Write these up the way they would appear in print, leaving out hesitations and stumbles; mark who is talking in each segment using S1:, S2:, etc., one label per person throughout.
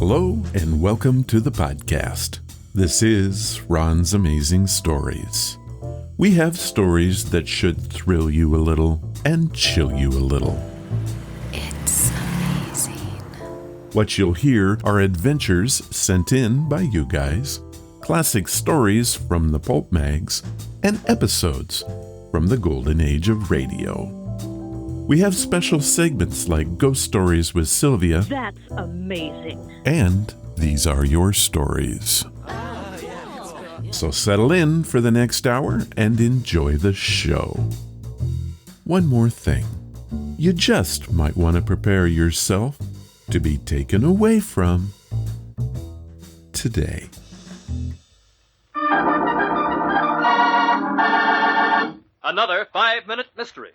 S1: Hello and welcome to the podcast. This is Ron's Amazing Stories. We have stories that should thrill you a little and chill you a little.
S2: It's amazing.
S1: What you'll hear are adventures sent in by you guys, classic stories from the pulp mags, and episodes from the golden age of radio. We have special segments like Ghost Stories with Sylvia.
S3: That's amazing.
S1: And These Are Your Stories. So settle in for the next hour and enjoy the show. One more thing. You just might want to prepare yourself to be taken away from today.
S4: Another 5-minute mystery.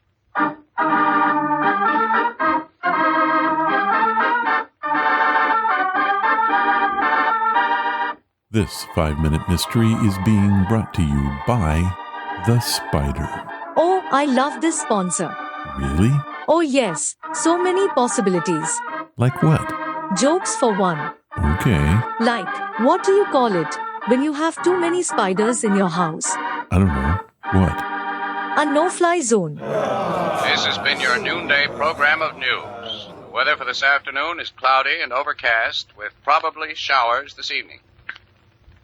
S1: This 5-minute mystery is being brought to you by The Spider.
S5: Oh, I love this sponsor.
S1: Really?
S5: Oh yes, so many possibilities.
S1: Like what?
S5: Jokes for one.
S1: Okay.
S5: Like, what do you call it when you have too many spiders in your house?
S1: I don't know. What?
S5: A no-fly zone.
S6: This has been your noonday program of news. The weather for this afternoon is cloudy and overcast, with probably showers this evening.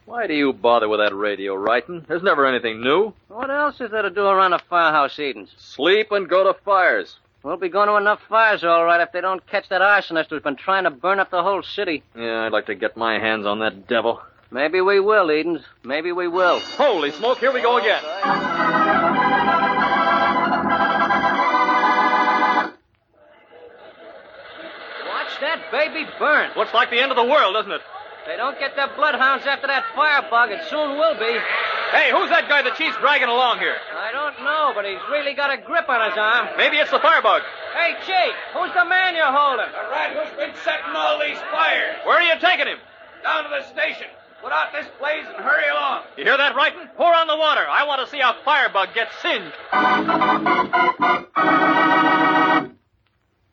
S4: Why do you bother with that radio, Wrighton? There's never anything new.
S7: What else is there to do around a firehouse, Edens?
S4: Sleep and go to fires.
S7: We'll be going to enough fires, all right, if they don't catch that arsonist who's been trying to burn up the whole city.
S4: Yeah, I'd like to get my hands on that devil.
S7: Maybe we will, Edens. Maybe we will.
S4: Holy smoke, here we go again.
S7: Watch that baby burn.
S4: Looks like the end of the world, doesn't it?
S7: If they don't get their bloodhounds after that firebug, it soon will be.
S4: Hey, who's that guy the chief's dragging along here?
S7: I don't know, but he's really got a grip on his arm.
S4: Maybe it's the firebug.
S7: Hey, Chief, who's the man you're holding?
S8: The rat who's been setting all these fires.
S4: Where are you taking him?
S8: Down to the station. Put out this blaze and hurry along.
S4: You hear that, Wrighton? Pour on the water. I want to see a firebug get singed.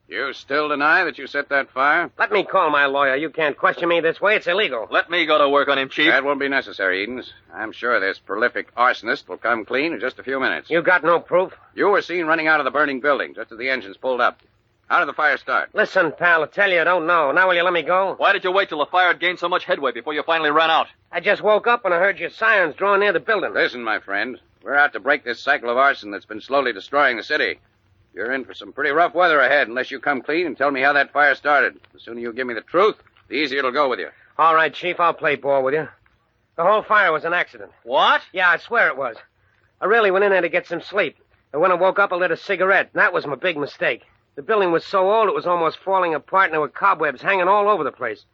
S6: You still deny that you set that fire?
S7: Let me call my lawyer. You can't question me this way. It's illegal.
S4: Let me go to work on him, Chief.
S6: That won't be necessary, Edens. I'm sure this prolific arsonist will come clean in just a few minutes.
S7: You got no proof?
S6: You were seen running out of the burning building just as the engines pulled up. How did the fire start?
S7: Listen, pal, I tell you I don't know. Now will you let me go?
S4: Why did you wait till the fire had gained so much headway before you finally ran out?
S7: I just woke up and I heard your sirens drawing near the building.
S6: Listen, my friend. We're out to break this cycle of arson that's been slowly destroying the city. You're in for some pretty rough weather ahead unless you come clean and tell me how that fire started. The sooner you give me the truth, the easier it'll go with you.
S7: All right, Chief, I'll play ball with you. The whole fire was an accident.
S4: What?
S7: Yeah, I swear it was. I really went in there to get some sleep. And when I woke up, I lit a cigarette. And that was my big mistake. The building was so old it was almost falling apart and there were cobwebs hanging all over the place.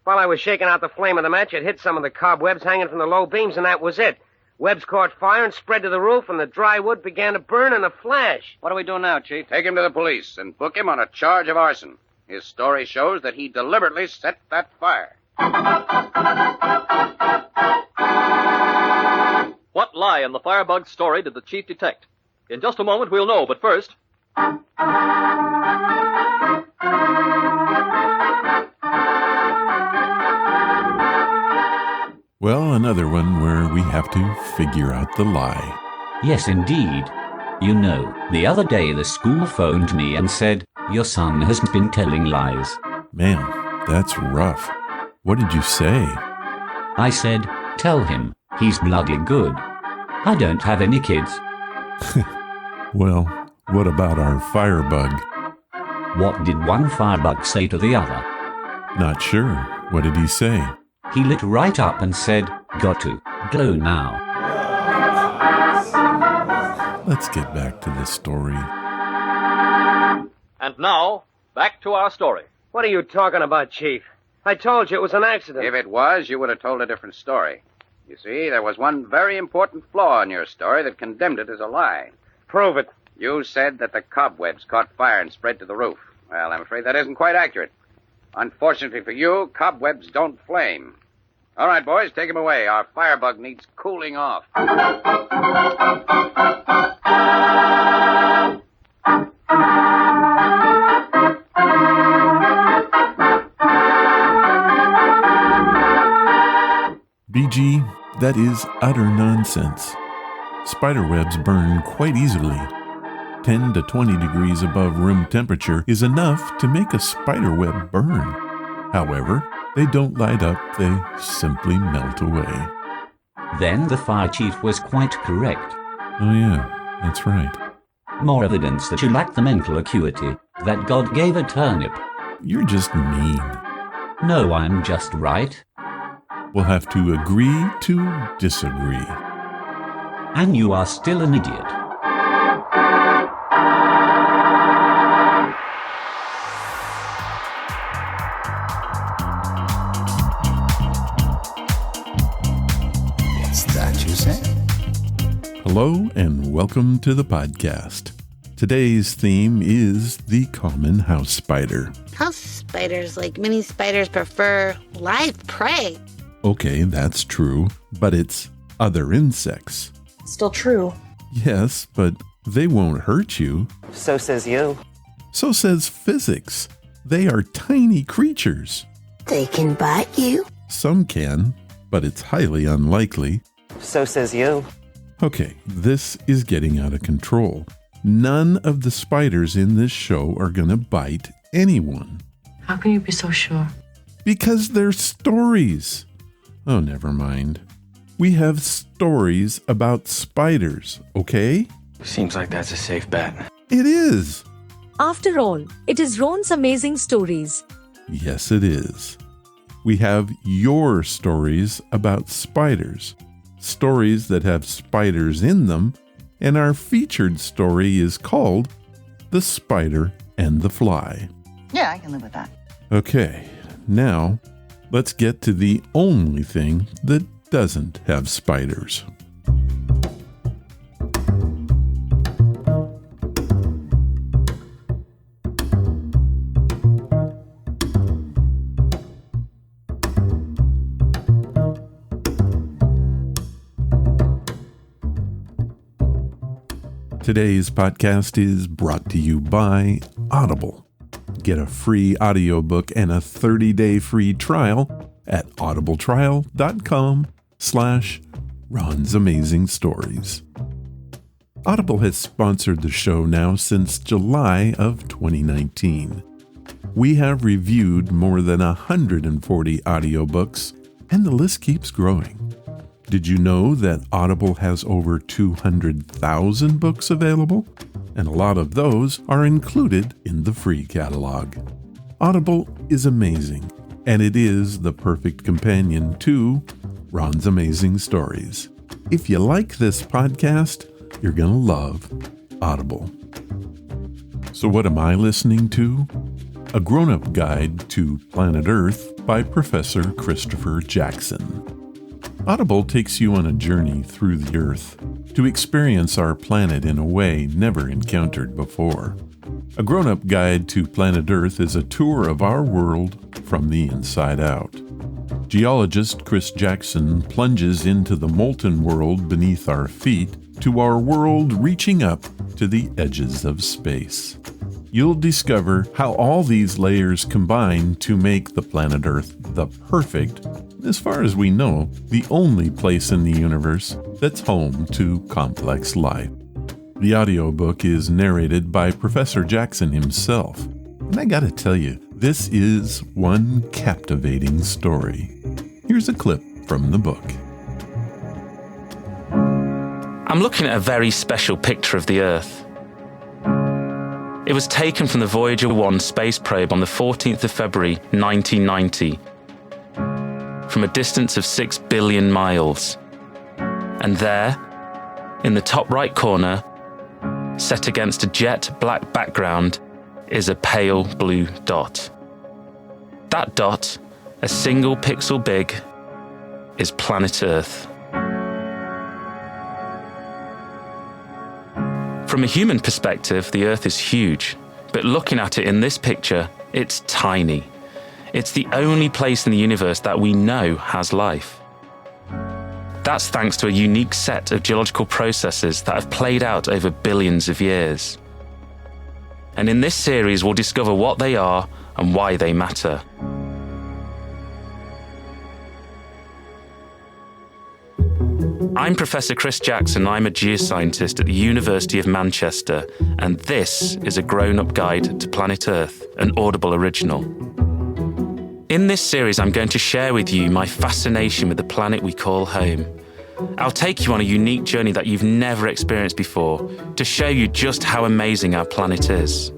S7: While I was shaking out the flame of the match, it hit some of the cobwebs hanging from the low beams, and that was it. Webs caught fire and spread to the roof, and the dry wood began to burn in a flash. What do we do now, Chief?
S6: Take him to the police and book him on a charge of arson. His story shows that he deliberately set that fire.
S4: What lie in the firebug's story did the chief detect? In just a moment, we'll know, but first...
S1: Well, another one where we have to figure out the lie.
S9: Yes, indeed. You know, the other day the school phoned me and said, your son has been telling lies.
S1: Man, that's rough. What did you say?
S9: I said, tell him, he's bloody good. I don't have any kids.
S1: Well, what about our firebug?
S9: What did one firebug say to the other?
S1: Not sure. What did he say?
S9: He lit right up and said, got to go now.
S1: Let's get back to the story.
S4: And now, back to our story.
S7: What are you talking about, Chief? I told you it was an accident.
S6: If it was, you would have told a different story. You see, there was one very important flaw in your story that condemned it as a lie.
S7: Prove it.
S6: You said that the cobwebs caught fire and spread to the roof. Well, I'm afraid that isn't quite accurate. Unfortunately for you, cobwebs don't flame. All right, boys, take him away. Our firebug needs cooling off.
S1: that is utter nonsense. Spiderwebs burn quite easily. 10 to 20 degrees above room temperature is enough to make a spiderweb burn. However, they don't light up, they simply melt away.
S9: Then the fire chief was quite correct.
S1: Oh yeah, that's right.
S9: More evidence that you lack the mental acuity that God gave a turnip.
S1: You're just mean.
S9: No, I'm just right.
S1: We'll have to agree to disagree.
S9: And you are still an idiot.
S3: What's that you said?
S1: Hello and welcome to the podcast. Today's theme is the common house spider.
S10: House spiders, like many spiders, prefer live prey.
S1: Okay, that's true, but it's other insects.
S11: Still true.
S1: Yes, but they won't hurt you.
S11: So says you.
S1: So says physics. They are tiny creatures.
S10: They can bite you.
S1: Some can, but it's highly unlikely.
S11: So says you.
S1: Okay, this is getting out of control. None of the spiders in this show are gonna bite anyone.
S2: How can you be so sure?
S1: Because they're stories. Oh, never mind. We have stories about spiders, okay?
S8: Seems like that's a safe bet.
S1: It is.
S5: After all, it is Ron's amazing stories.
S1: Yes, it is. We have your stories about spiders. Stories that have spiders in them, and our featured story is called The Spider and the Fly.
S11: Yeah, I can live with that.
S1: Okay, now let's get to the only thing that doesn't have spiders. Today's podcast is brought to you by Audible. Get a free audiobook and a 30-day free trial at audibletrial.com/Ron's Amazing Stories. Audible has sponsored the show now since July of 2019. We have reviewed more than 140 audiobooks, and the list keeps growing. Did you know that Audible has over 200,000 books available? And a lot of those are included in the free catalog. Audible is amazing, and it is the perfect companion to Ron's Amazing Stories. If you like this podcast, you're going to love Audible. So what am I listening to? A Grown-Up Guide to Planet Earth by Professor Christopher Jackson. Audible takes you on a journey through the Earth to experience our planet in a way never encountered before. A Grown-Up Guide to Planet Earth is a tour of our world from the inside out. Geologist Chris Jackson plunges into the molten world beneath our feet to our world reaching up to the edges of space. You'll discover how all these layers combine to make the planet Earth the perfect, as far as we know, the only place in the universe that's home to complex life. The audiobook is narrated by Professor Jackson himself. And I gotta tell you, this is one captivating story. Here's a clip from the book.
S12: I'm looking at a very special picture of the Earth. It was taken from the Voyager 1 space probe on the 14th of February 1990, from a distance of 6 billion miles. And there, in the top right corner, set against a jet black background, is a pale blue dot. That dot, a single pixel big, is planet Earth. From a human perspective, the Earth is huge, but looking at it in this picture, it's tiny. It's the only place in the universe that we know has life. That's thanks to a unique set of geological processes that have played out over billions of years. And in this series, we'll discover what they are and why they matter. I'm Professor Chris Jackson. I'm a geoscientist at the University of Manchester, and this is a grown-up guide to planet Earth, an Audible original. In this series, I'm going to share with you my fascination with the planet we call home. I'll take you on a unique journey that you've never experienced before to show you just how amazing our planet is.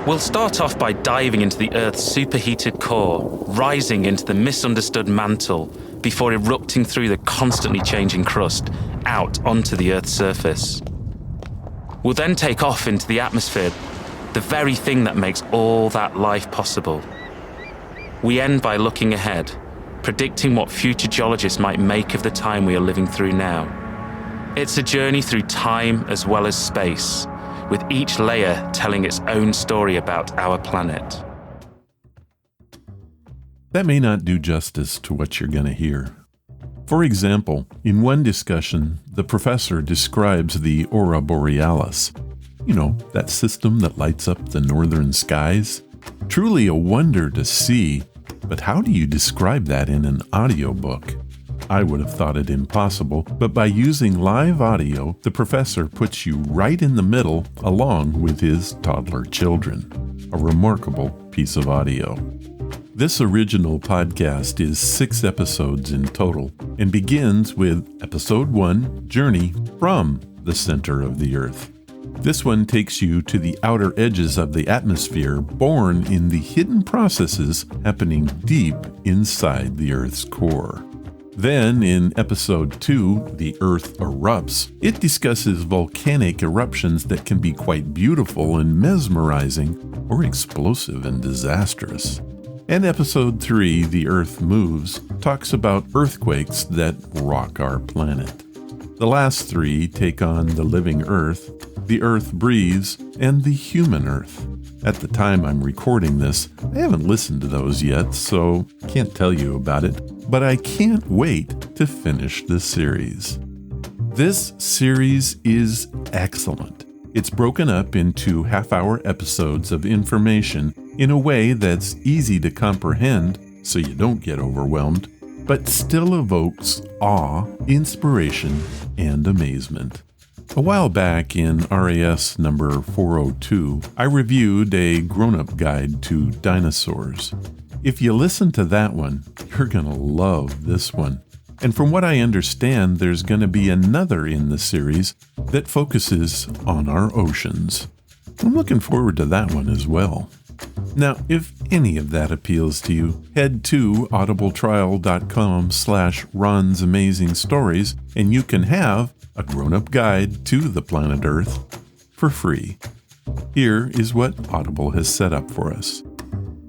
S12: We'll start off by diving into the Earth's superheated core, rising into the misunderstood mantle before erupting through the constantly changing crust out onto the Earth's surface. We'll then take off into the atmosphere, the very thing that makes all that life possible. We end by looking ahead, predicting what future geologists might make of the time we are living through now. It's a journey through time as well as space, with each layer telling its own story about our planet.
S1: That may not do justice to what you're going to hear. For example, in one discussion, the professor describes the aurora borealis. You know, that system that lights up the northern skies. Truly a wonder to see, but how do you describe that in an audiobook? I would have thought it impossible, but by using live audio, the professor puts you right in the middle along with his toddler children. A remarkable piece of audio. This original podcast is 6 episodes in total and begins with Episode 1, Journey from the Center of the Earth. This one takes you to the outer edges of the atmosphere, born in the hidden processes happening deep inside the Earth's core. Then, in Episode 2, The Earth Erupts, it discusses volcanic eruptions that can be quite beautiful and mesmerizing, or explosive and disastrous. And Episode 3, The Earth Moves, talks about earthquakes that rock our planet. The last 3 take on the living Earth, the Earth Breathes, and the human Earth. At the time I'm recording this, I haven't listened to those yet, so can't tell you about it, but I can't wait to finish this series. This series is excellent. It's broken up into half-hour episodes of information in a way that's easy to comprehend so you don't get overwhelmed, but still evokes awe, inspiration, and amazement. A while back in RAS number 402, I reviewed a grown-up guide to dinosaurs. If you listen to that one, you're going to love this one. And from what I understand, there's going to be another in the series that focuses on our oceans. I'm looking forward to that one as well. Now, if any of that appeals to you, head to audibletrial.com/Ron's Amazing Stories, and you can have a grown-up guide to the planet Earth for free. Here is what Audible has set up for us.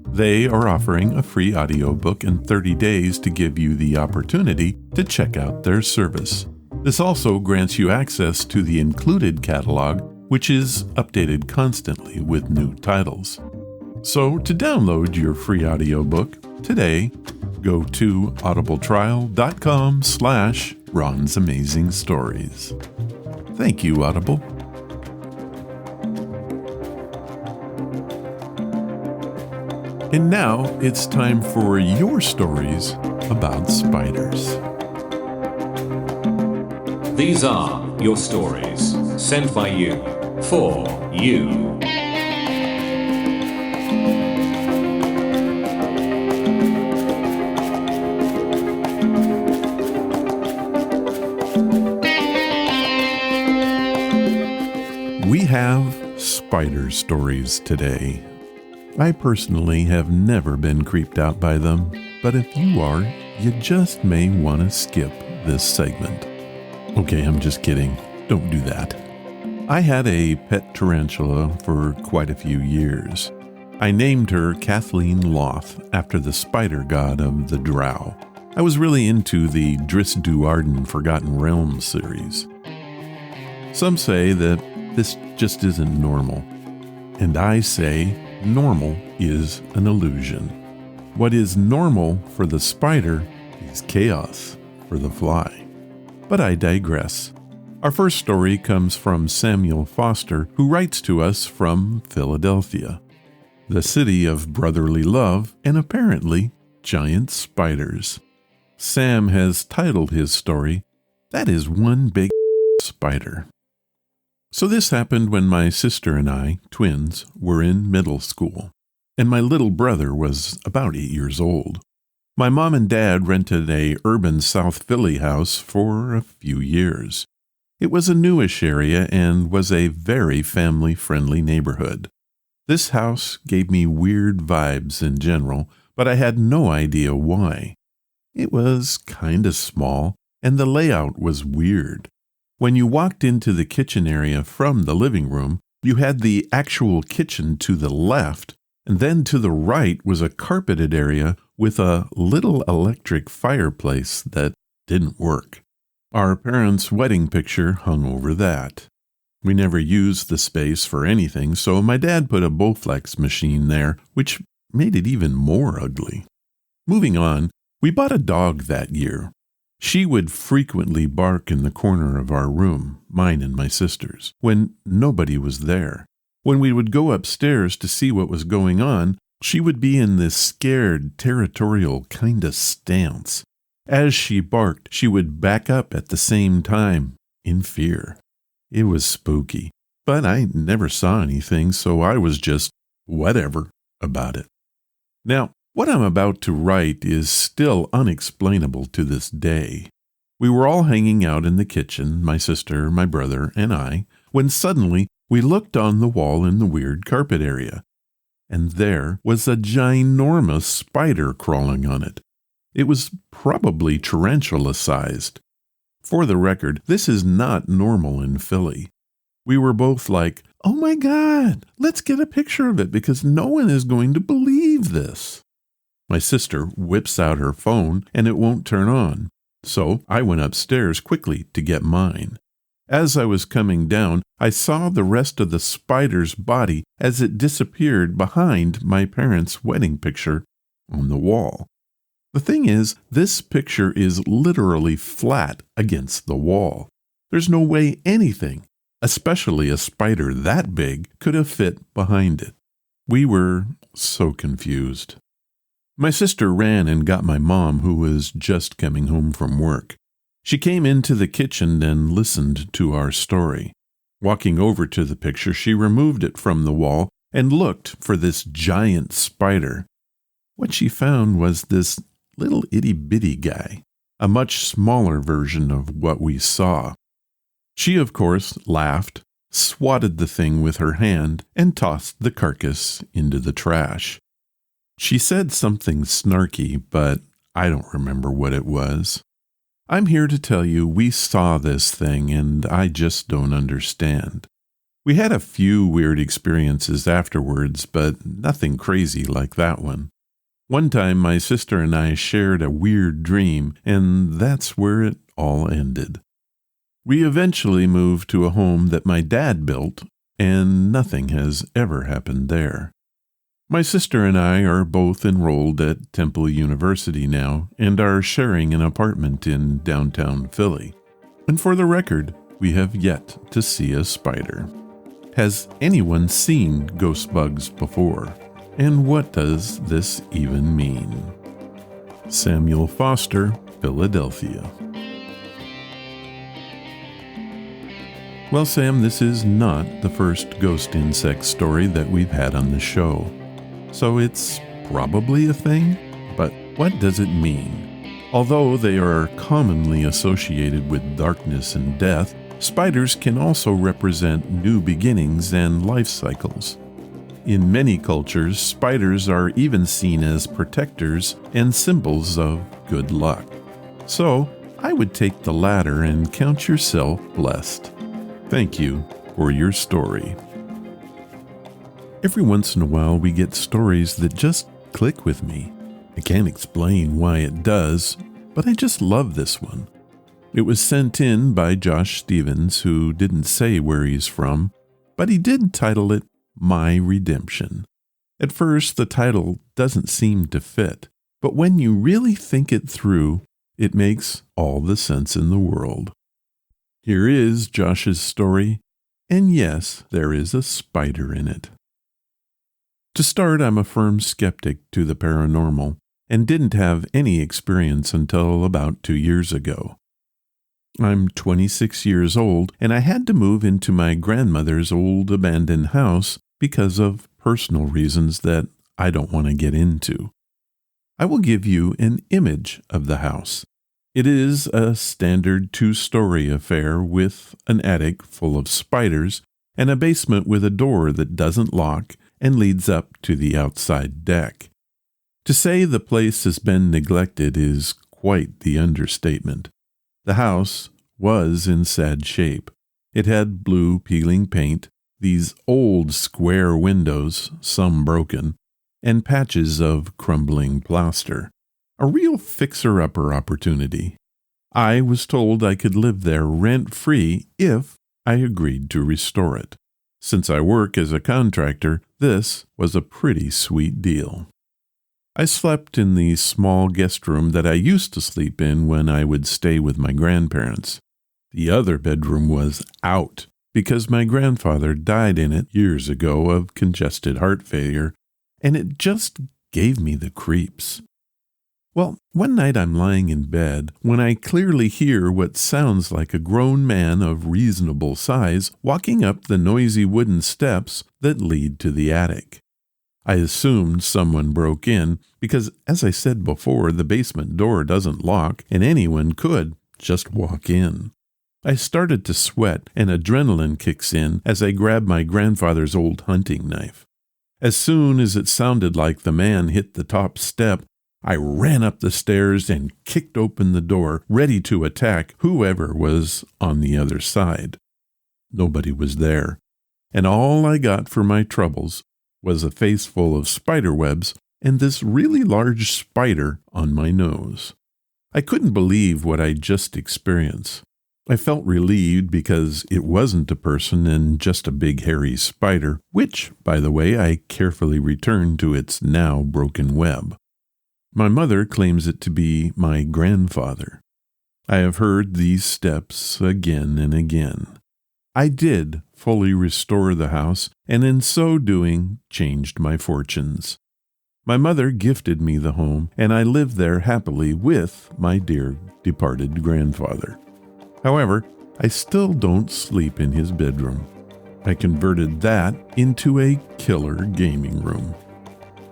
S1: They are offering a free audiobook and 30 days to give you the opportunity to check out their service. This also grants you access to the included catalog, which is updated constantly with new titles. So to download your free audiobook today, go to audibletrial.com/Ron's Amazing Stories. Thank you, Audible. And now it's time for your stories about spiders.
S13: These are your stories, sent by you, for you.
S1: We have spider stories today. I personally have never been creeped out by them, but if you are, you just may want to skip this segment. Okay, I'm just kidding. Don't do that. I had a pet tarantula for quite a few years. I named her Kathleen Loth after the spider god of the drow. I was really into the Dris Duarden Forgotten Realms series. Some say that this just isn't normal, and I say normal is an illusion. What is normal for the spider is chaos for the fly. But I digress. Our first story comes from Samuel Foster, who writes to us from Philadelphia, the city of brotherly love and apparently giant spiders. Sam has titled his story, That Is One Big Spider. So this happened when my sister and I, twins, were in middle school, and my little brother was about 8 years old. My mom and dad rented a urban South Philly house for a few years. It was a newish area and was a very family-friendly neighborhood. This house gave me weird vibes in general, but I had no idea why. It was kind of small, and the layout was weird. When you walked into the kitchen area from the living room, you had the actual kitchen to the left, and then to the right was a carpeted area with a little electric fireplace that didn't work. Our parents' wedding picture hung over that. We never used the space for anything, so my dad put a Bowflex machine there, which made it even more ugly. Moving on, we bought a dog that year. She would frequently bark in the corner of our room, mine and my sister's, when nobody was there. When we would go upstairs to see what was going on, she would be in this scared, territorial kind of stance. As she barked, she would back up at the same time, in fear. It was spooky, but I never saw anything, so I was just whatever about it. Now, what I'm about to write is still unexplainable to this day. We were all hanging out in the kitchen, my sister, my brother, and I, when suddenly we looked on the wall in the weird carpet area, and there was a ginormous spider crawling on it. It was probably tarantula-sized. For the record, this is not normal in Philly. We were both like, "Oh my God, let's get a picture of it because no one is going to believe this." My sister whips out her phone and it won't turn on, so I went upstairs quickly to get mine. As I was coming down, I saw the rest of the spider's body as it disappeared behind my parents' wedding picture on the wall. The thing is, this picture is literally flat against the wall. There's no way anything, especially a spider that big, could have fit behind it. We were so confused. My sister ran and got my mom, who was just coming home from work. She came into the kitchen and listened to our story. Walking over to the picture, she removed it from the wall and looked for this giant spider. What she found was this little itty-bitty guy, a much smaller version of what we saw. She, of course, laughed, swatted the thing with her hand, and tossed the carcass into the trash. She said something snarky, but I don't remember what it was. I'm here to tell you we saw this thing, and I just don't understand. We had a few weird experiences afterwards, but nothing crazy like that one. One time my sister and I shared a weird dream, and that's where it all ended. We eventually moved to a home that my dad built, and nothing has ever happened there. My sister and I are both enrolled at Temple University now and are sharing an apartment in downtown Philly. And for the record, we have yet to see a spider. Has anyone seen ghost bugs before? And what does this even mean? Samuel Foster, Philadelphia. Well, Sam, this is not the first ghost insect story that we've had on the show. So it's probably a thing, but what does it mean? Although they are commonly associated with darkness and death, spiders can also represent new beginnings and life cycles. In many cultures, spiders are even seen as protectors and symbols of good luck. So, I would take the latter and count yourself blessed. Thank you for your story. Every once in a while, we get stories that just click with me. I can't explain why it does, but I just love this one. It was sent in by Josh Stevens, who didn't say where he's from, but he did title it My Redemption. At first, the title doesn't seem to fit, but when you really think it through, it makes all the sense in the world. Here is Josh's story, and yes, there is a spider in it. To start, I'm a firm skeptic to the paranormal. and didn't have any experience until about 2 years ago. I'm 26 years old, and I had to move into my grandmother's old abandoned house because of personal reasons that I don't want to get into. I will give you an image of the house. It is a standard 2-story affair with an attic full of spiders and a basement with a door that doesn't lock and leads up to the outside deck. To say the place has been neglected is quite the understatement. The house was in sad shape. It had blue peeling paint, these old square windows, some broken, and patches of crumbling plaster. A real fixer-upper opportunity. I was told I could live there rent-free if I agreed to restore it. Since I work as a contractor, this was a pretty sweet deal. I slept in the small guest room that I used to sleep in when I would stay with my grandparents. The other bedroom was out because my grandfather died in it years ago of congested heart failure, and it just gave me the creeps. Well, one night I'm lying in bed when I clearly hear what sounds like a grown man of reasonable size walking up the noisy wooden steps that lead to the attic. I assumed someone broke in because, as I said before, the basement door doesn't lock and anyone could just walk in. I started to sweat and adrenaline kicks in as I grab my grandfather's old hunting knife. As soon as it sounded like the man hit the top step, I ran up the stairs and kicked open the door, ready to attack whoever was on the other side. Nobody was there, and all I got for my troubles was a face full of spider webs and this really large spider on my nose. I couldn't believe what I'd just experienced. I felt relieved because it wasn't a person and just a big hairy spider, which, by the way, I carefully returned to its now broken web. My mother claims it to be my grandfather. I have heard these steps again and again. I did fully restore the house, and in so doing, changed my fortunes. My mother gifted me the home, and I lived there happily with my dear departed grandfather. However, I still don't sleep in his bedroom. I converted that into a killer gaming room.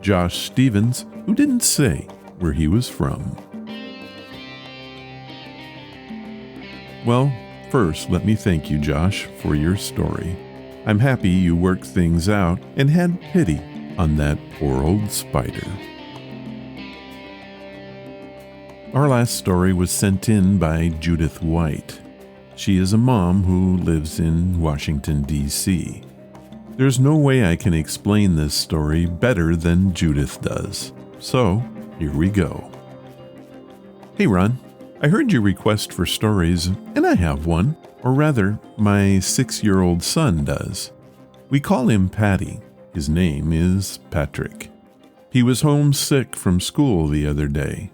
S1: Josh Stevens, who didn't say where he was from. Well, first, let me thank you, Josh, for your story. I'm happy you worked things out and had pity on that poor old spider. Our last story was sent in by Judith White. She is a mom who lives in Washington, D.C. There's no way I can explain this story better than Judith does. So, here we go. Hey Ron, I heard your request for stories, and I have one. Or rather, my 6-year-old son does. We call him Paddy. His name is Patrick. He was homesick from school the other day.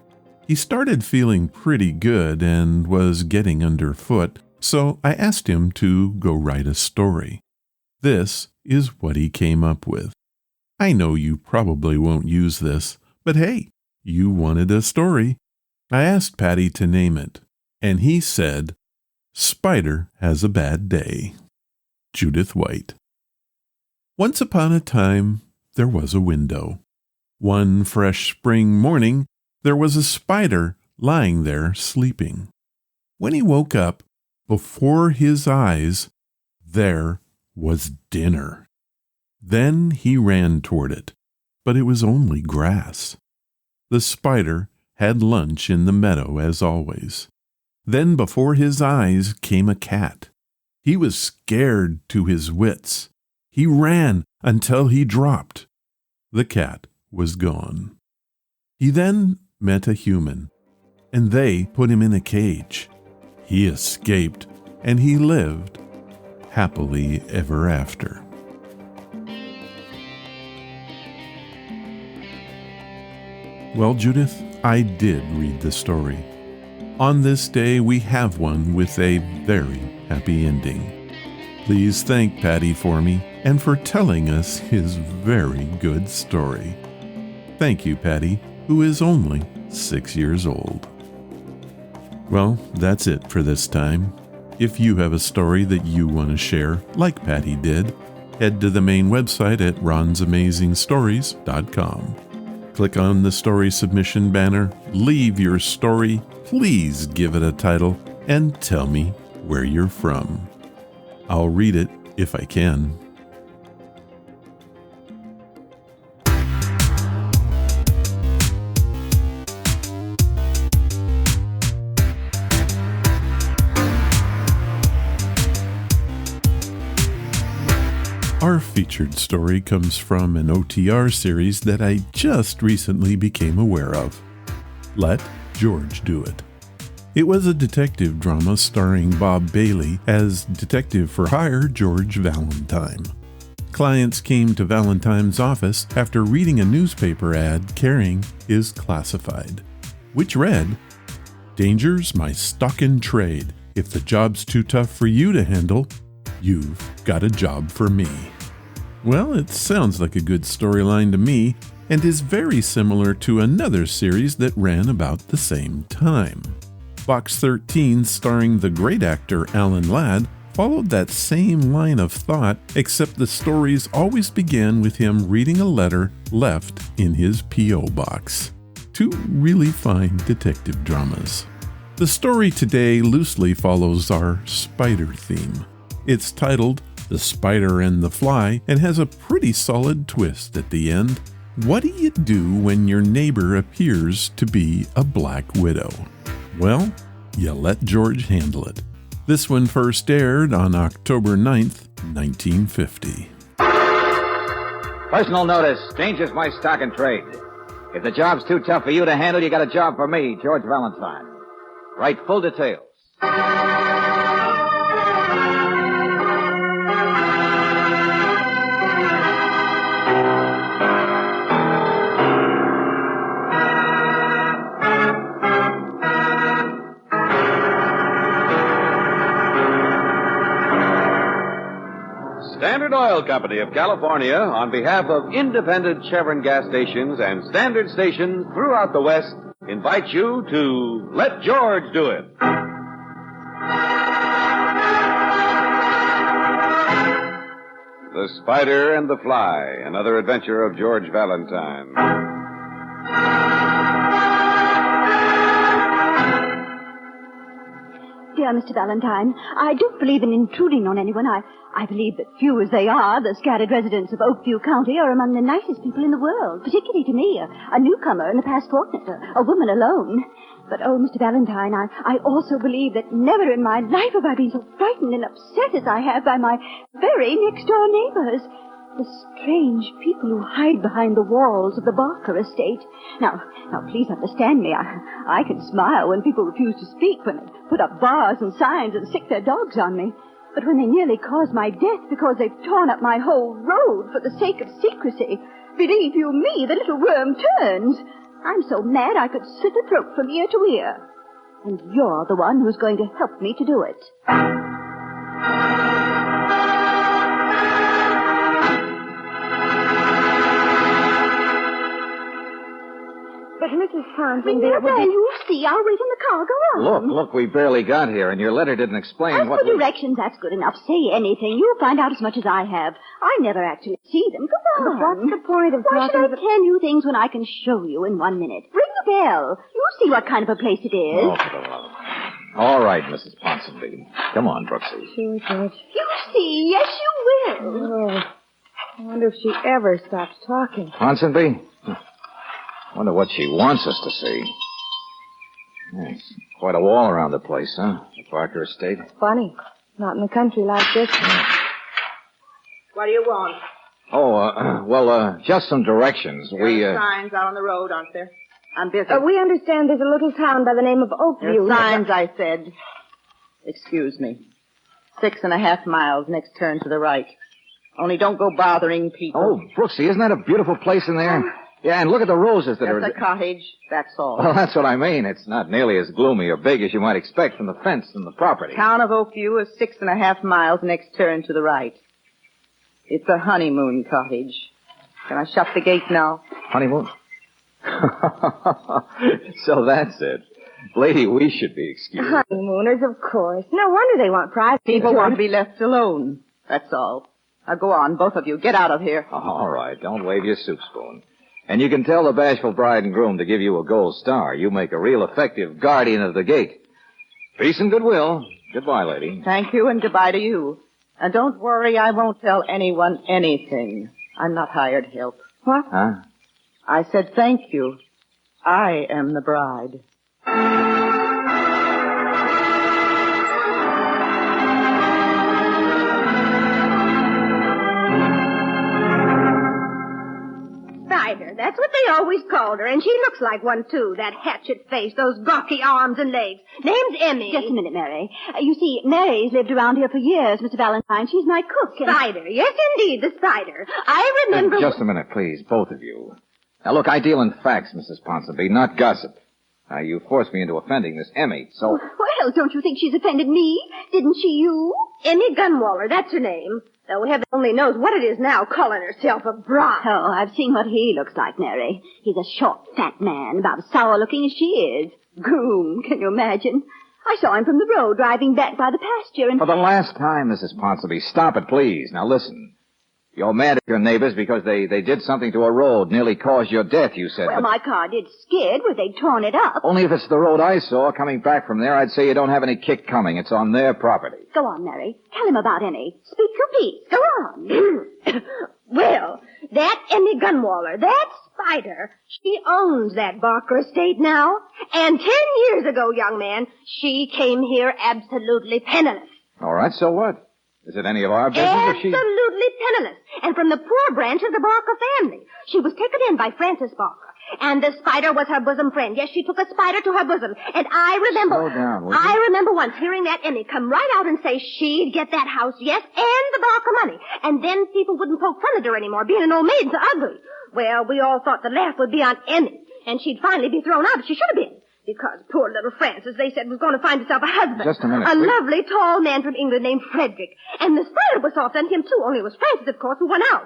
S1: He started feeling pretty good and was getting underfoot, so I asked him to go write a story. This is what he came up with. I know you probably won't use this, but hey, you wanted a story. I asked Paddy to name it, and he said, Spider Has a Bad Day. Judith White. Once upon a time, there was a window. One fresh spring morning, there was a spider lying there sleeping. When he woke up, before his eyes, there was dinner. Then he ran toward it, but it was only grass. The spider had lunch in the meadow as always. Then before his eyes came a cat. He was scared to his wits. He ran until he dropped. The cat was gone. He then met a human, and they put him in a cage. He escaped, and he lived happily ever after. Well, Judith, I did read the story. On this day, we have one with a very happy ending. Please thank Paddy for me and for telling us his very good story. Thank you, Paddy. who is only 6 years old. Well, that's it for this time. If you have a story that you want to share, like Paddy did, head to the main website at ronsamazingstories.com. Click on the story submission banner, leave your story, please give it a title, and tell me where you're from. I'll read it if I can. Our featured story comes from an OTR series that I just recently became aware of. Let George Do It. It was a detective drama starring Bob Bailey as detective for hire George Valentine. Clients came to Valentine's office after reading a newspaper ad carrying his classified, which read, "Danger's my stock in trade. If the job's too tough for you to handle, you've got a job for me." Well, it sounds like a good storyline to me, and is very similar to another series that ran about the same time. Box 13, starring the great actor Alan Ladd, followed that same line of thought, except the stories always began with him reading a letter left in his P.O. box. Two really fine detective dramas. The story today loosely follows our spider theme. It's titled The Spider and the Fly and has a pretty solid twist at the end. What do you do when your neighbor appears to be a black widow? Well, you let George handle it. This one first aired on October 9th, 1950.
S14: Personal notice. Danger's my stock and trade. If the job's too tough for you to handle, you got a job for me, George Valentine. Write full details.
S15: Standard Oil Company of California, on behalf of independent Chevron gas stations and standard stations throughout the West, invites you to Let George Do It. The Spider and the Fly, another adventure of George Valentine.
S16: Dear Mr. Valentine, I don't believe in intruding on anyone. I believe that few as they are, the scattered residents of Oakview County are among the nicest people in the world, particularly to me, a newcomer in the past fortnight, a woman alone. But, oh, Mr. Valentine, I also believe that never in my life have I been so frightened and upset as I have by my very next-door neighbors. The strange people who hide behind the walls of the Barker estate. Now, please understand me. I can smile when people refuse to speak, when they put up bars and signs and sick their dogs on me. But when they nearly caused my death because they've torn up my whole road for the sake of secrecy, believe you me, the little worm turns. I'm so mad I could slit a throat from ear to ear. And you're the one who's going to help me to do it. But Mrs. Townsend, dear, you see, I'll wait in the car. Go on.
S14: Look, we barely got here, and your letter didn't explain
S16: As
S14: what
S16: for directions, that's good enough. Say anything. You'll find out as much as I have. I never actually see them. Go on. But what's the point of Why should I tell you things when I can show you in 1 minute? Ring the bell. You'll see what kind of a place it is.
S14: Oh, for the love of God. All right, Mrs. Ponsonby. Come on, Brooksy.
S11: Sure, George.
S16: You see. Yes, you will.
S11: Oh, I wonder if she ever stops talking.
S14: Ponsonby? Wonder what she wants us to see. There's quite a wall around the place, huh? The Barker estate.
S11: Funny. Not in the country like this.
S17: What do you want?
S14: Oh, just some directions.
S17: There are signs out on the road, aren't there? I'm busy.
S11: We understand there's a little town by the name of Oakview.
S17: There are signs, I said. Excuse me. 6.5 miles, next turn to the right. Only don't go bothering people.
S14: Oh, Brooksy, isn't that a beautiful place in there? Yeah, and look at the roses that are...
S17: Just a cottage, that's all.
S14: Well, that's what I mean. It's not nearly as gloomy or big as you might expect from the fence and the property.
S17: Town of Oakview is 6.5 miles, next turn to the right. It's a honeymoon cottage. Can I shut the gate now?
S14: Honeymoon? So that's it. Lady, we should be excused.
S11: Honeymooners, of course. No wonder they want privacy.
S17: People want to be left alone. That's all. Now go on, both of you. Get out of here.
S14: All right, don't wave your soup spoon. And you can tell the bashful bride and groom to give you a gold star. You make a real effective guardian of the gate. Peace and goodwill. Goodbye, lady.
S17: Thank you, and goodbye to you. And don't worry, I won't tell anyone anything. I'm not hired help.
S11: What?
S14: Huh?
S17: I said thank you. I am the bride.
S18: Spider, that's what they always called her, and she looks like one, too. That hatchet face, those gawky arms and legs. Name's Emmy.
S16: Just a minute, Mary. You see, Mary's lived around here for years, Mr. Valentine. She's my cook.
S18: Spider. Yes, indeed, the Spider. I remember...
S14: Just a minute, please, both of you. Now, look, I deal in facts, Mrs. Ponsonby, not gossip. Now, you forced me into offending this Emmy, so...
S16: Well, don't you think she's offended me? Didn't she you?
S18: Emmy Gunwaller, that's her name. Though heaven only knows what it is now, calling herself a bride.
S16: Oh, I've seen what he looks like, Mary. He's a short, fat man, about as sour-looking as she is. Groom, can you imagine? I saw him from the road driving back by the pasture and...
S14: For the last time, Mrs. Ponsonby, stop it, please. Now, listen. You're mad at your neighbors because they did something to a road, nearly caused your death, you said.
S16: Well, my car did skid where they'd torn it up.
S14: Only if it's the road I saw coming back from there, I'd say you don't have any kick coming. It's on their property.
S16: Go on, Mary. Tell him about Emmy. Speak your piece. Go on.
S18: Well, that Emmy Gunwaller, that Spider, she owns that Barker estate now. And 10 years ago, young man, she came here absolutely penniless.
S14: All right, so what? Is it any of our business or she...
S18: Absolutely penniless. And from the poor branch of the Barker family. She was taken in by Frances Barker. And the Spider was her bosom friend. Yes, she took a spider to her bosom. And I remember...
S14: Slow down, will you?
S18: I remember once hearing that Emmy come right out and say she'd get that house, yes, and the Barker money. And then people wouldn't poke fun at her anymore, being an old maid so ugly. Well, we all thought the laugh would be on Emmy. And she'd finally be thrown out, as she should have been. Because poor little Frances, they said, was going to find herself a husband.
S14: Just a minute,
S18: A
S14: please.
S18: lovely, tall man from England named Frederick. And the Spider was soft on him, too, only it was Frances, of course, who won out.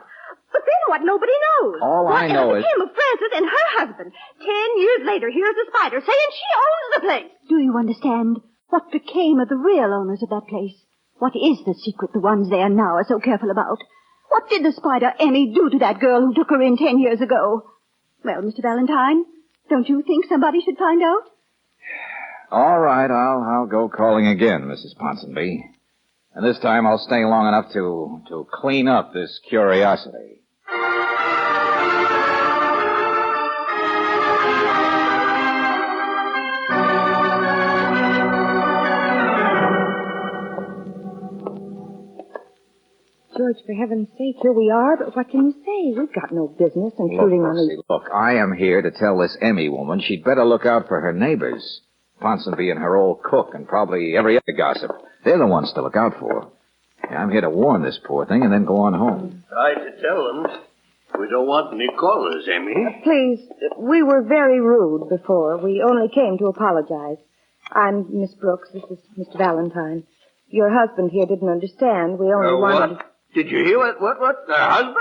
S18: But then what? Nobody knows.
S14: All I know is...
S18: What became of Frances and her husband? 10 years later, here's the Spider saying she owns the place.
S16: Do you understand? What became of the real owners of that place? What is the secret the ones there now are so careful about? What did the Spider Emmy do to that girl who took her in 10 years ago? Well, Mr. Valentine, don't you think somebody should find out?
S14: All right, I'll go calling again, Mrs. Ponsonby. And this time I'll stay long enough to clean up this curiosity.
S11: George, for heaven's sake, here we are, but what can you say? We've got no business intruding on these...
S14: Look, I am here to tell this Emmy woman she'd better look out for her neighbors. Ponsonby and her old cook and probably every other gossip. They're the ones to look out for. I'm here to warn this poor thing and then go on home.
S8: Try to tell them. We don't want any callers, Emmy.
S11: Please, we were very rude before. We only came to apologize. I'm Miss Brooks. This is Mr. Valentine. Your husband here didn't understand. We only wanted...
S8: What? Did you hear what? What? Their husband?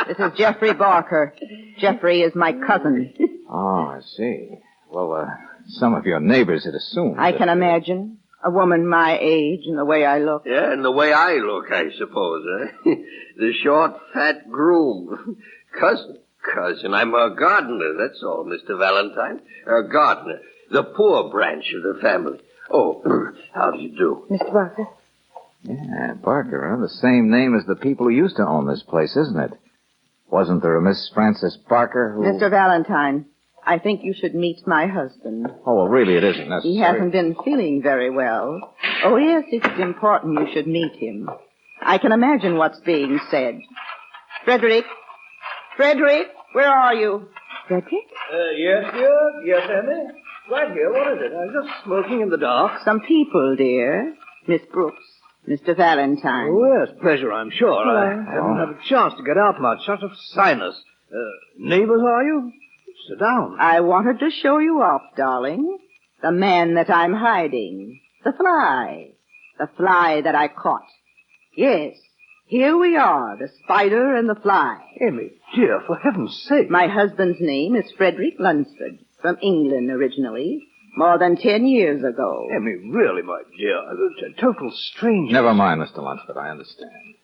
S17: This is Jeffrey Barker. Jeffrey is my cousin.
S14: Oh, I see. Well, some of your neighbors had assumed...
S17: I can imagine. A woman my age and the way I look.
S8: Yeah, and the way I look, I suppose, eh? The short, fat groom. Cousin, I'm her gardener, that's all, Mr. Valentine. Her gardener. The poor branch of the family. Oh, how do you do?
S11: Mr. Barker?
S14: Yeah, Barker, huh? The same name as the people who used to own this place, isn't it? Wasn't there a Miss Frances Barker who...
S17: Mr. Valentine, I think you should meet my husband.
S14: Oh, well, really, it isn't necessary.
S17: He hasn't been feeling very well. Oh, yes, it's important you should meet him. I can imagine what's being said. Frederick, where are you?
S11: Frederick?
S8: Yes, dear. Yes, Emmy. Right here. What is it? I was just smoking in the dark.
S17: Some people, dear. Miss Brooks, Mr. Valentine.
S8: Oh, yes, pleasure, I'm sure.
S11: Hello.
S8: I haven't had a chance to get out much. Such a sinus. Neighbors, are you? Sit down.
S17: I wanted to show you off, darling. The man that I'm hiding. The fly. The fly that I caught. Yes, Here we are, the spider and the fly.
S19: Emmy, dear, for heaven's sake.
S17: My husband's name is Frederick Lunsford, from England originally, more than 10 years ago.
S19: Emmy, really, my dear, a total stranger.
S14: Never mind, Mr. Lunsford, I understand.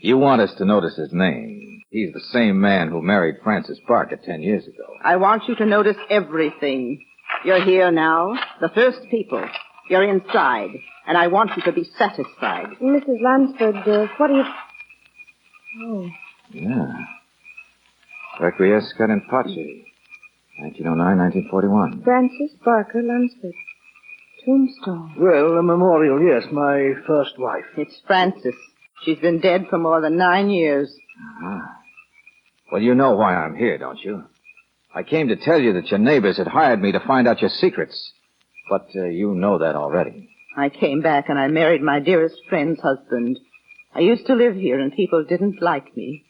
S14: You want us to notice his name. He's the same man who married Frances Barker 10 years ago.
S17: I want you to notice everything. You're here now, the first people. You're inside, and I want you to be satisfied.
S11: Mrs. Lunsford, what do you... Oh.
S14: Yeah. Requiescat in Pace. 1909, 1941.
S11: Frances Barker Lunsford. Tombstone.
S19: Well, a memorial, yes, my first wife.
S17: It's Frances. She's been dead for more than 9 years.
S14: Ah. Well, you know why I'm here, don't you? I came to tell you that your neighbors had hired me to find out your secrets. But you know that already.
S17: I came back and I married my dearest friend's husband. I used to live here and people didn't like me.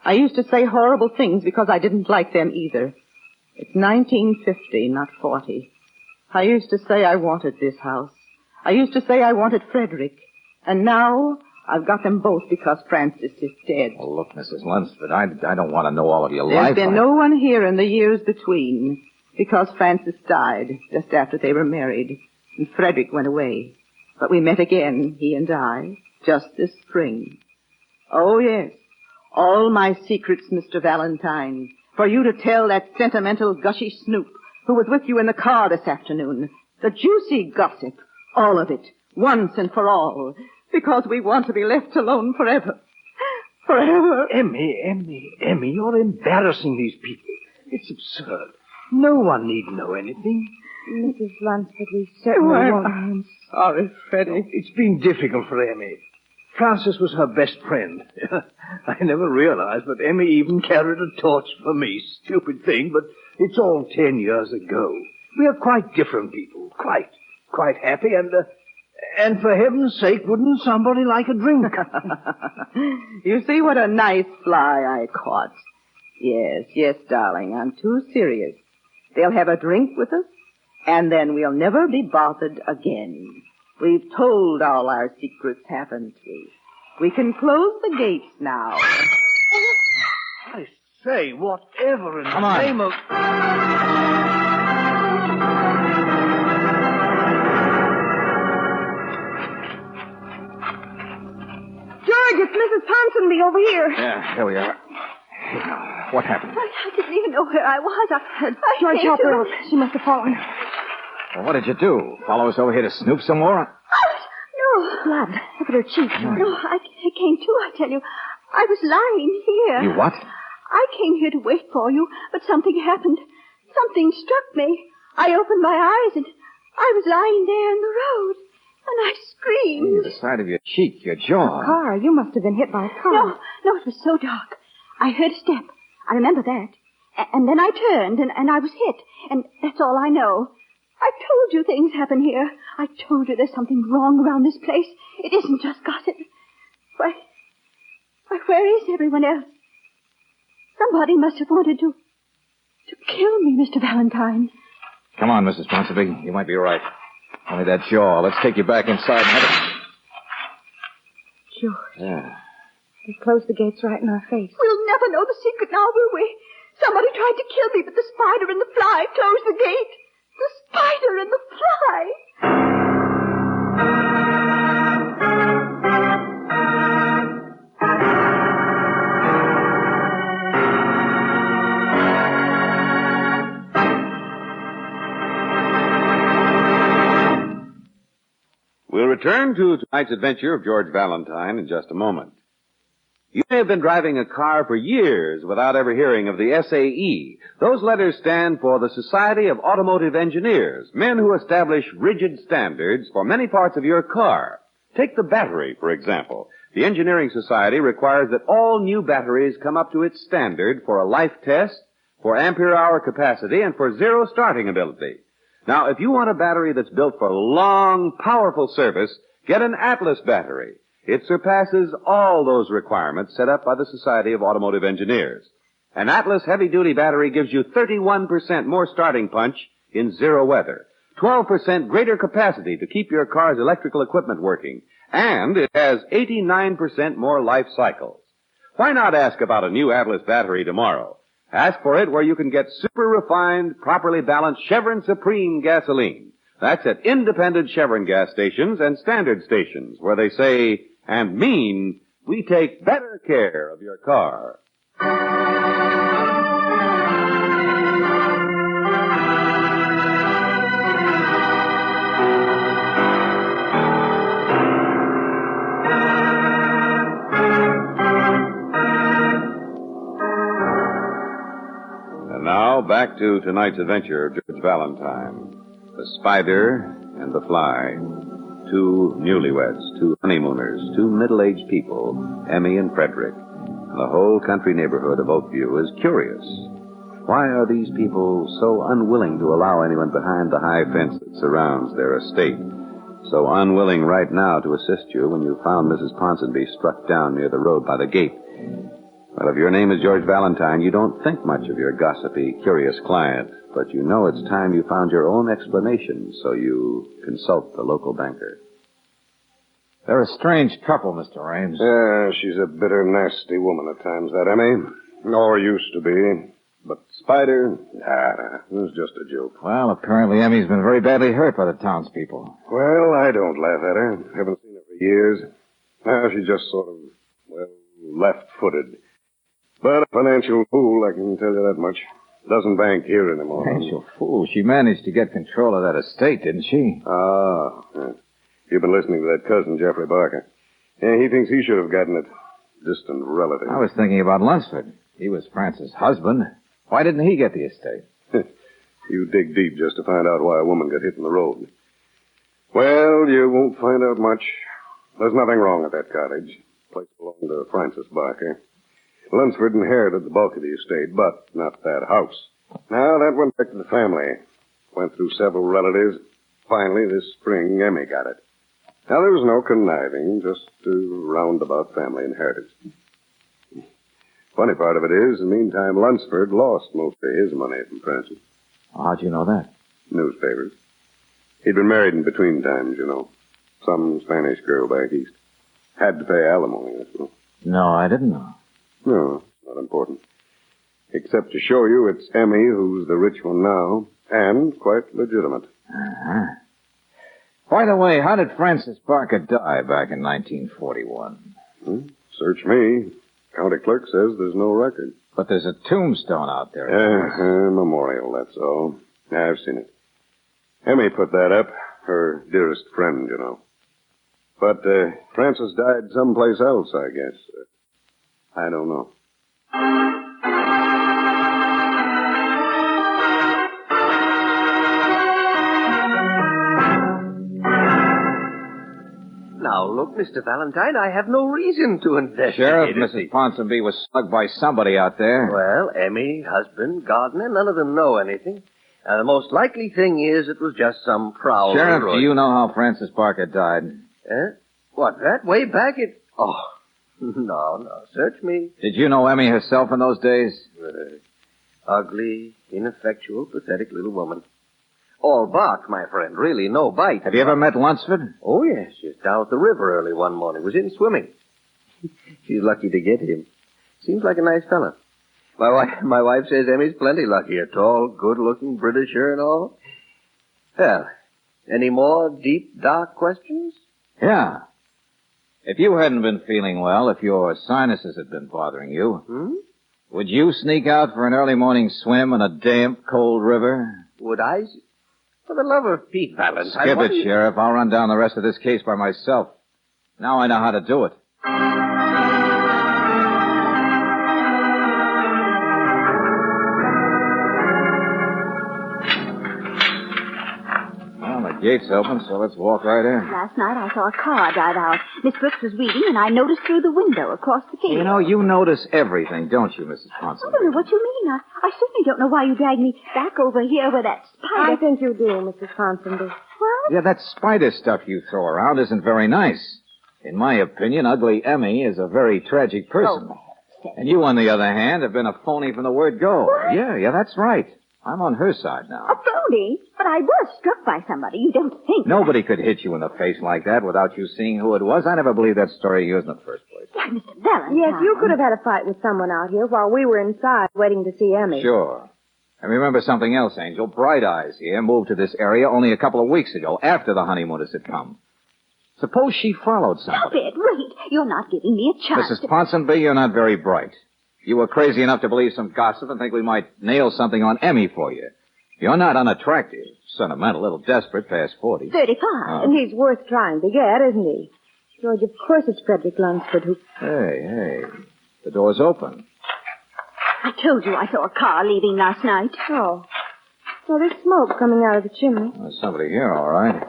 S17: I used to say horrible things because I didn't like them either. It's 1950, not 40. I used to say I wanted this house. I used to say I wanted Frederick. And now I've got them both because Frances is dead.
S14: Well, look, Mrs. Lunsford, I don't want to know all of your
S17: There's
S14: life.
S17: been no one here in the years between because Frances died just after they were married and Frederick went away. But we met again, he and I, just this spring. Oh, yes, all my secrets, Mr. Valentine, for you to tell that sentimental, gushy snoop who was with you in the car this afternoon. The juicy gossip, all of it, once and for all, because we want to be left alone forever. Forever.
S19: Emmy, you're embarrassing these people. It's absurd. No one need know anything.
S11: Mrs. Lunsford, we certainly won't.
S17: I'm sorry, Freddie.
S19: It's been difficult for Emmy. Frances was her best friend. I never realized, but Emmy even carried a torch for me. Stupid thing, but it's all 10 years ago. We are quite different people. Quite happy, and for heaven's sake, wouldn't somebody like a drink?
S17: You see what a nice fly I caught. Yes, darling, I'm too serious. They'll have a drink with us, and then we'll never be bothered again. We've told all our secrets, haven't we? We can close the gates now.
S19: I say, whatever in
S14: Come
S19: the
S14: on.
S19: name of...
S18: George, it's Mrs. Ponsonby over here.
S14: Yeah, here we are. What happened?
S16: I didn't even know where I was. I
S11: George,
S16: came
S11: help
S16: to...
S11: her. She must have fallen.
S14: Well, what did you do? Follow us over here to snoop some more?
S16: No.
S11: Blood. Look at her cheek, George.
S16: No, I came to, I tell you. I was lying here.
S14: You what?
S16: I came here to wait for you, but something happened. Something struck me. I opened my eyes and I was lying there in the road. And I screamed.
S14: The side of your cheek, your jaw.
S11: Car. You must have been hit by a car.
S16: No, it was so dark. I heard a step. I remember that. And then I turned and I was hit. And that's all I know. I told you things happen here. I told you there's something wrong around this place. It isn't just gossip. Why, where is everyone else? Somebody must have wanted to kill me, Mr. Valentine.
S14: Come on, Mrs. Ponsonby. You might be right. Only that jaw. Let's take you back inside and have it.
S11: George.
S14: Yeah.
S11: They closed the gates right in our face.
S16: We'll never know the secret now, will we? Somebody tried to kill me, but the spider and the fly closed the gate. The spider and the fly.
S15: We'll return to tonight's adventure of George Valentine in just a moment. You may have been driving a car for years without ever hearing of the SAE. Those letters stand for the Society of Automotive Engineers, men who establish rigid standards for many parts of your car. Take the battery, for example. The Engineering Society requires that all new batteries come up to its standard for a life test, for ampere-hour capacity, and for zero starting ability. Now, if you want a battery that's built for long, powerful service, get an Atlas battery. It surpasses all those requirements set up by the Society of Automotive Engineers. An Atlas heavy-duty battery gives you 31% more starting punch in zero weather, 12% greater capacity to keep your car's electrical equipment working, and it has 89% more life cycles. Why not ask about a new Atlas battery tomorrow? Ask for it where you can get super refined, properly balanced Chevron Supreme gasoline. That's at independent Chevron gas stations and standard stations where they say and mean we take better care of your car. Now, back to tonight's adventure of George Valentine. The Spider and the Fly. Two newlyweds, two honeymooners, two middle-aged people, Emmy and Frederick. And the whole country neighborhood of Oakview is curious. Why are these people so unwilling to allow anyone behind the high fence that surrounds their estate? So unwilling right now to assist you when you found Mrs. Ponsonby struck down near the road by the gate? Well, if your name is George Valentine, you don't think much of your gossipy, curious client, but you know it's time you found your own explanation, so you consult the local banker.
S14: They're a strange couple, Mr. Rames.
S20: Yeah, she's a bitter, nasty woman at times, that Emmy. Or used to be. But Spider, it was just a joke.
S14: Well, apparently Emmy's been very badly hurt by the townspeople.
S20: Well, I don't laugh at her. Haven't seen her for years. Now she's just sort of, left-footed. But a financial fool, I can tell you that much. Doesn't bank here anymore.
S14: Financial fool. She managed to get control of that estate, didn't she?
S20: Ah, yeah. You've been listening to that cousin, Jeffrey Barker. Yeah, he thinks he should have gotten it. Distant relative.
S14: I was thinking about Lunsford. He was Frances' husband. Why didn't he get the estate?
S20: You dig deep just to find out why a woman got hit in the road. Well, you won't find out much. There's nothing wrong at that cottage. The place belonged to Frances Barker. Lunsford inherited the bulk of the estate, but not that house. Now, that went back to the family. Went through several relatives. Finally, this spring, Emmy got it. Now, there was no conniving, just a roundabout family inheritance. Funny part of it is, in the meantime, Lunsford lost most of his money from Frances.
S14: How'd you know that?
S20: Newspapers. He'd been married in between times, you know. Some Spanish girl back east. Had to pay alimony, that's all.
S14: No, I didn't know.
S20: No, not important. Except to show you it's Emmy who's the rich one now, and quite legitimate.
S14: Uh-huh. By the way, how did Frances Barker die back in 1941?
S20: Search me. County clerk says there's no record.
S14: But there's a tombstone out there.
S20: Memorial, that's all. Yeah, I've seen it. Emmy put that up. Her dearest friend, you know. But Frances died someplace else, I guess. I don't know.
S8: Now, look, Mr. Valentine, I have no reason to investigate.
S14: Sheriff, Mrs. Ponsonby was slugged by somebody out there.
S8: Well, Emmy, husband, gardener, none of them know anything. The most likely thing is it was just some prowler.
S14: Sheriff, do you know how Frances Barker died?
S8: What, that? Way back at... Oh, no, search me.
S14: Did you know Emmy herself in those days?
S8: Ugly, ineffectual, pathetic little woman. All bark, my friend, really no bite.
S14: Have you ever met Lunsford?
S8: Oh, yes, she's down at the river early one morning. Was in swimming. She's lucky to get him. Seems like a nice fella. My wife says Emmy's plenty lucky. A tall, good-looking Britisher and all. Well, any more deep, dark questions?
S14: Yeah. If you hadn't been feeling well, if your sinuses had been bothering you, would you sneak out for an early morning swim in a damp, cold river?
S8: Would I? For the love of Pete Valentine.
S14: Skip it, Sheriff. I'll run down the rest of this case by myself. Now I know how to do it. Gate's open, so let's walk right in.
S16: Last night I saw a car drive out. Miss Brooks was reading, and I noticed through the window across the field.
S14: You know, you notice everything, don't you, Mrs. Ponsonby?
S16: I don't know what you mean. I certainly don't know why you dragged me back over here where that spider...
S11: I think you do, Mrs. Ponsonby.
S16: What?
S14: Yeah, that spider stuff you throw around isn't very nice. In my opinion, ugly Emmy is a very tragic person.
S16: Oh,
S14: and you, on the other hand, have been a phony from the word go.
S16: What?
S14: Yeah, that's right. I'm on her side now.
S16: Oh, Brody, but I was struck by somebody. You don't think...
S14: Nobody could hit you in the face like that without you seeing who it was. I never believed that story of yours in the first place.
S16: Why, Mr. Valentine...
S11: Yes, you could have had a fight with someone out here while we were inside waiting to see Emmy.
S14: Sure. And remember something else, Angel. Bright Eyes here moved to this area only a couple of weeks ago, after the honeymooners had come. Suppose she followed somebody.
S16: Stop it, wait. You're not giving me a chance.
S14: Mrs. Ponsonby, you're not very bright. You were crazy enough to believe some gossip and think we might nail something on Emmy for you. You're not unattractive. Sentimental, a little desperate, past 40.
S16: 35.
S11: And he's worth trying to get, isn't he? George, of course it's Frederick Lunsford who...
S14: Hey. The door's open.
S16: I told you I saw a car leaving last night.
S11: Oh. Well, there's smoke coming out of the chimney.
S14: There's somebody here, all right.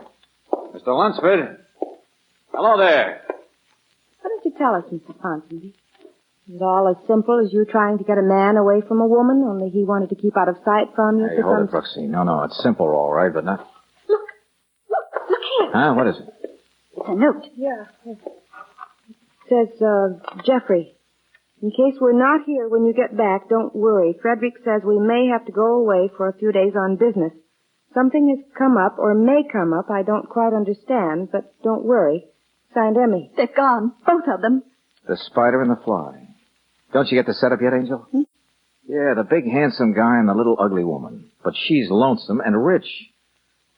S14: Mr. Lunsford. Hello there.
S11: Why don't you tell us, Mr. Ponsonby? Is it all as simple as you trying to get a man away from a woman, only he wanted to keep out of sight from you?
S14: Hey, hold it, Brooksy. No, it's simple, all right, but not...
S16: Look here.
S14: Huh? What is it?
S16: It's a note.
S11: Yeah. It says, Jeffrey, in case we're not here when you get back, don't worry. Frederick says we may have to go away for a few days on business. Something has come up, or may come up, I don't quite understand, but don't worry. Signed, Emmy.
S16: They're gone, both of them.
S14: The spider and the fly. Don't you get the setup yet, Angel? Yeah, the big handsome guy and the little ugly woman. But she's lonesome and rich.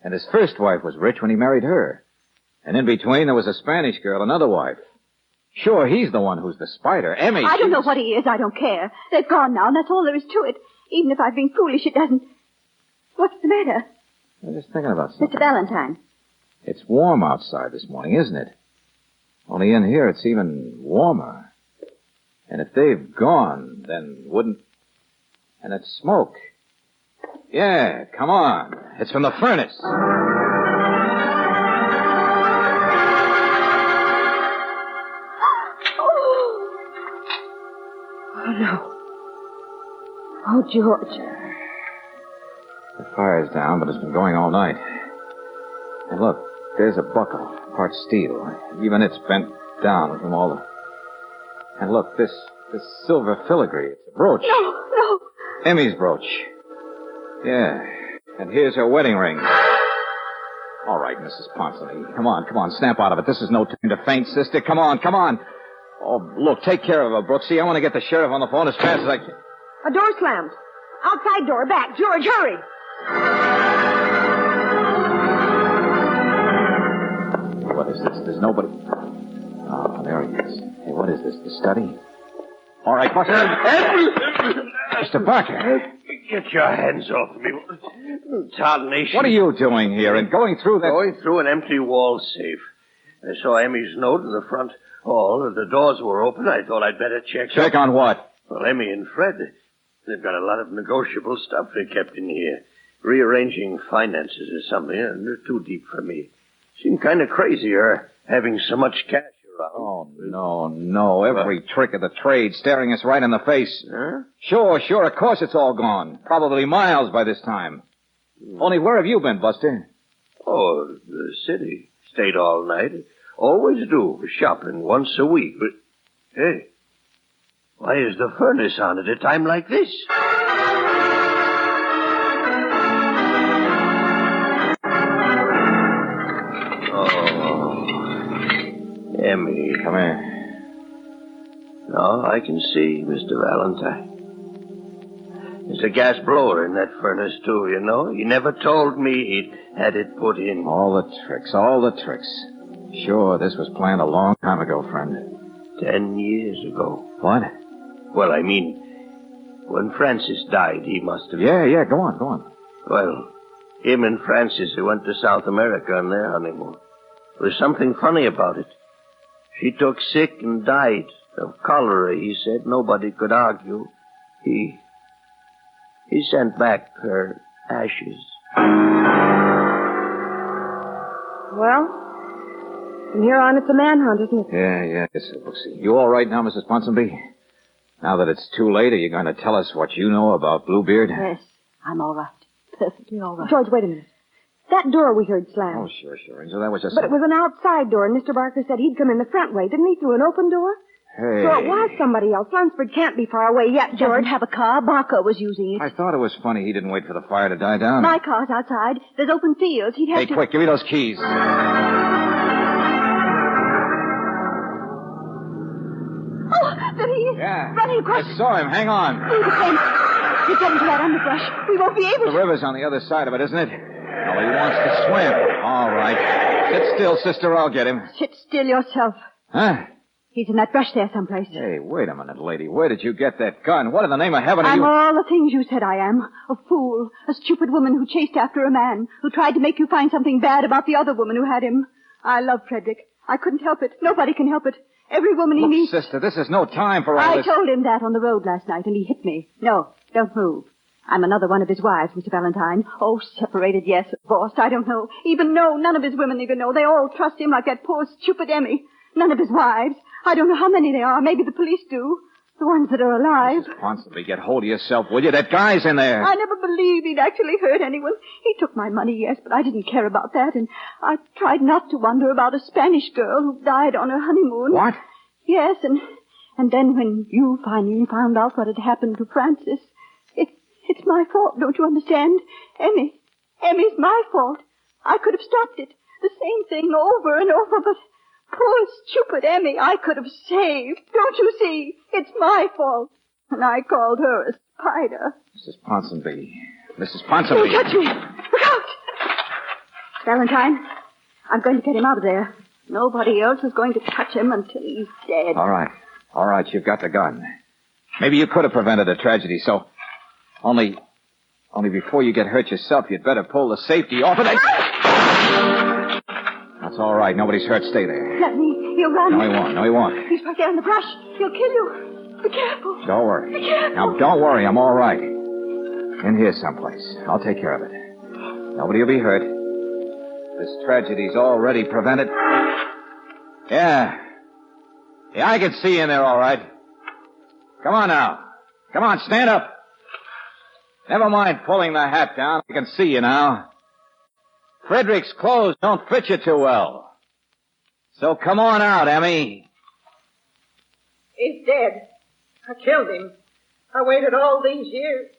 S14: And his first wife was rich when he married her. And in between, there was a Spanish girl, another wife. Sure, he's the one who's the spider. Emmy,
S16: I don't know what he is. I don't care. They've gone now, and that's all there is to it. Even if I've been foolish, it doesn't... What's the matter?
S14: I'm just thinking about something.
S16: Mr. Valentine.
S14: It's warm outside this morning, isn't it? Only in here, it's even warmer. And if they've gone, then wouldn't... And it's smoke. Yeah, come on. It's from the furnace.
S11: Oh, no. Oh, George.
S14: The fire's down, but it's been going all night. And look, there's a buckle, part steel. Even it's bent down from all the... And look, this silver filigree. It's a brooch.
S16: No.
S14: Emmy's brooch. Yeah. And here's her wedding ring. All right, Mrs. Ponsonby. Come on. Snap out of it. This is no time to faint, sister. Come on. Oh, look, take care of her, Brooksy. I want to get the sheriff on the phone as fast as I can.
S11: A door slammed. Outside door, back. George, hurry.
S14: What is this? There's nobody... Oh, there he is. Hey, what is this? The study? All right, Buster. Mr. Parker.
S8: Get your hands off me. Tarnation.
S14: What are you doing here and going through that...
S8: Going through an empty wall safe. I saw Emmy's note in the front hall. The doors were open. I thought I'd better check.
S14: Check on what?
S8: Well, Emmy and Fred, they've got a lot of negotiable stuff they kept in here. Rearranging finances or something. And they're too deep for me. Seemed kind of crazy, her having so much cash around.
S14: Oh, no. Every trick of the trade staring us right in the face.
S8: Huh?
S14: Sure. Of course it's all gone. Probably miles by this time. Only where have you been, Buster?
S8: Oh, the city. Stayed all night. Always do. Shopping once a week. But, hey, why is the furnace on at a time like this? Emmy.
S14: Come here.
S8: No, I can see, Mr. Valentine. There's a gas blower in that furnace, too, you know. He never told me he'd had it put in.
S14: All the tricks. Sure, this was planned a long time ago, friend.
S8: 10 years ago.
S14: What?
S8: Well, I mean, when Francis died, he must have...
S14: Yeah, go on.
S8: Well, him and Francis, they went to South America on their honeymoon. There was something funny about it. She took sick and died of cholera, he said. Nobody could argue. He sent back her ashes.
S11: Well, from here on it's a manhunt, isn't it?
S14: Yeah, yes, Brooksy. You all right now, Mrs. Ponsonby? Now that it's too late, are you going to tell us what you know about Bluebeard?
S16: Yes, I'm all right. Perfectly all right.
S11: George, wait a minute. That door we heard slam.
S14: Oh, sure, Angel. That was just...
S11: But it was an outside door, and Mr. Barker said he'd come in the front way. Didn't he, through an open door?
S14: Hey.
S11: So it was somebody else. Lunsford can't be far away yet,
S16: George
S11: George.
S16: didn't have a car. Barker was using it.
S14: I thought it was funny he didn't wait for the fire to die down.
S16: My car's outside. There's open fields. He'd have
S14: Hey,
S16: to...
S14: quick, give me those keys.
S16: Oh, there he is.
S14: Yeah.
S16: Running across...
S14: I saw him. Hang on.
S16: Through the fence. He's getting to that underbrush. We won't be able to...
S14: The river's on the other side of it, isn't it? Oh, he wants to swim. All right. Sit still, sister. I'll get him.
S16: Sit still yourself.
S14: Huh?
S16: He's in that brush there someplace.
S14: Hey, wait a minute, lady. Where did you get that gun? What in the name of heaven are
S16: I'm
S14: you...
S16: all the things you said I am. A fool. A stupid woman who chased after a man. Who tried to make you find something bad about the other woman who had him. I love Frederick. I couldn't help it. Nobody can help it. Every woman he meets...
S14: sister, this is no time for all
S16: I
S14: this...
S16: told him that on the road last night, and he hit me. No, don't move. I'm another one of his wives, Mr. Valentine. Oh, separated, yes. Divorced, I don't know. Even know. None of his women even know. They all trust him like that poor, stupid Emmy. None of his wives. I don't know how many there are. Maybe the police do. The ones that are alive.
S14: Mrs. Ponsonby, get hold of yourself, will you? That guy's in there.
S16: I never believed he'd actually hurt anyone. He took my money, yes, but I didn't care about that. And I tried not to wonder about a Spanish girl who died on her honeymoon.
S14: What?
S16: Yes, and then when you finally found out what had happened to Francis, it's my fault, don't you understand? Emmy's my fault. I could have stopped it. The same thing over and over, but poor, stupid Emmy I could have saved. Don't you see? It's my fault. And I called her a spider.
S14: Mrs. Ponsonby. Mrs. Ponsonby.
S16: Don't touch me. Look out! Valentine, I'm going to get him out of there. Nobody else is going to touch him until he's dead.
S14: All right, you've got the gun. Maybe you could have prevented a tragedy, so... Only before you get hurt yourself, you'd better pull the safety off of that... That's all right. Nobody's hurt. Stay there.
S16: Let me. He'll run.
S14: No, he won't.
S16: He's right there in the brush. He'll kill you. Be careful.
S14: Don't worry.
S16: Be careful.
S14: Now, don't worry. I'm all right. In here someplace. I'll take care of it. Nobody will be hurt. This tragedy's already prevented. Yeah, I can see you in there all right. Come on now. Come on, stand up. Never mind pulling the hat down. I can see you now. Frederick's clothes don't fit you too well. So come on out, Emmy.
S17: He's dead. I killed him. I waited all these years,